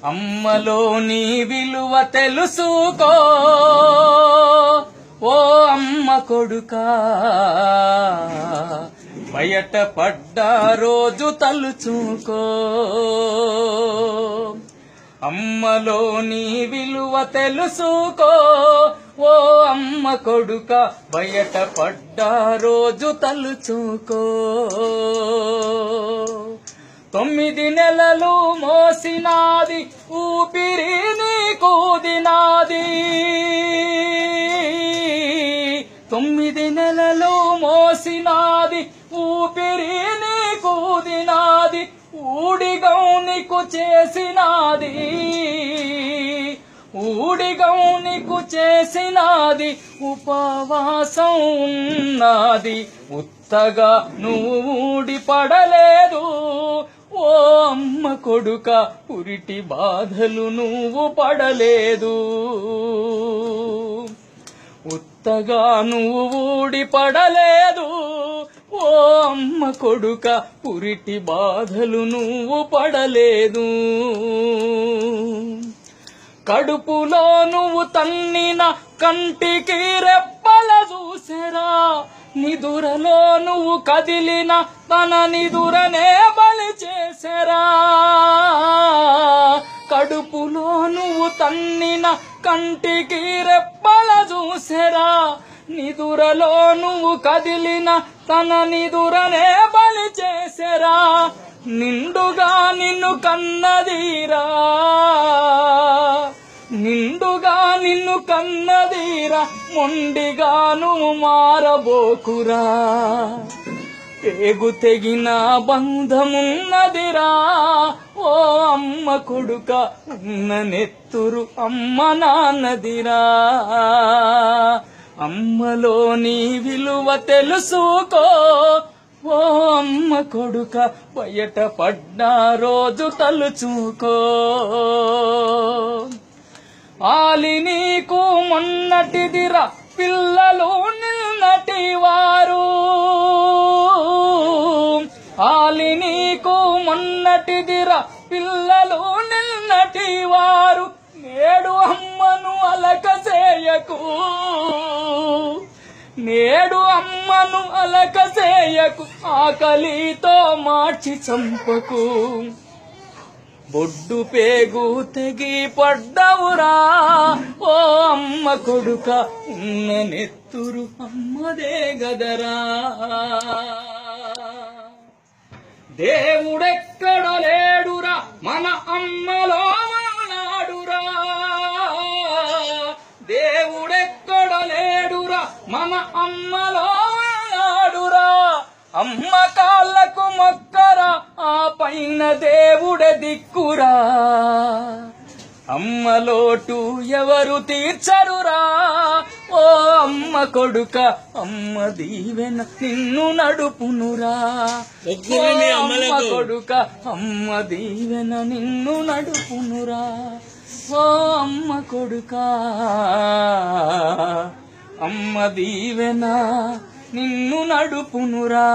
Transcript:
అమ్మలోని విలువ తెలుసుకో ఓ అమ్మ కొడుకా, బయట పడ్డ రోజు తలుచుకో. అమ్మలోని విలువ తెలుసుకో ఓ అమ్మ కొడుక, బయట పడ్డ రోజు తలుచుకో. 9 నెలలు మోసినాది ఊపిరి నీకు దినాది, 9 నెలలు మోసినాది ఊపిరి నీకు దినాది, ఊడిగౌనికు చేసినాది, ఊడిగౌనికు చేసినాది, ఉపవాసం ఉన్నది, ఉత్తగా నువ్వు ఊడి పడలేదు ఓ అమ్మ కొడుక, పురిటి బాధలు నువ్వు పడలేదు. ఉత్తగా నువ్వు ఊడి పడలేదు ఓ అమ్మ కొడుక, పురిటి బాధలు నువ్వు పడలేదు. కడుపులో నువ్వు తన్నిన కంటికి రెప్పల చూసెరా, నిదురలో నువ్వు కదిలిన తన నిదురనే బలి చేసెరా. కడుపులో నువ్వు తన్నిన కంటికి రెప్పల చూసెరా, నిదురలో నువ్వు కదిలిన తన నిదురనే బలి చేసెరా. నిండుగా నిన్ను కన్నదీరా, నిండుగా నిన్ను కన్నదీరా, మొండిగా నువ్వు మారబోకురా. పేగు తెగిన బంధమున్నదిరా ఓ అమ్మ కొడుక, ఉన్న నెత్తురు అమ్మ నాన్నదిరా. అమ్మలోని విలువ తెలుసుకో ఓ అమ్మ కొడుక, బయట పడ్డ రోజు తలుచుకో. ఆలి నీకు మొన్నటిదిరా పిల్లలు నిన్నటి వారు, ఆలి నీకు మొన్నటిదిరా పిల్లలు నిన్నటి వారు, నేడు అమ్మను అలక చేయకు, నేడు అమ్మను అలక చేయకు, ఆకలితో మార్చి చంపకు. బొడ్డు పేగు తెగి పడ్డవురా ఓ అమ్మ కొడుక, ఉన్న నెత్తురు అమ్మదే గదరా. దేవుడెక్కడ లేడురా మన అమ్మలో ఉన్నాడురా, దేవుడెక్కడ లేడురా మన అమ్మలో ఉన్నాడురా. అమ్మ కాళ్ళకు మొక్కరా, ఆ పైన దేవుడే దిక్కురా. అమ్మ లోటు ఎవరు తీర్చరురా ఓ అమ్మ కొడుక, అమ్మ దీవెన నిన్ను నడుపునురా. అమ్మ కొడుక, అమ్మ దీవెన నిన్ను నడుపునురా ఓ అమ్మ కొడుక, అమ్మ దీవెన నిన్ను నడుపునురా.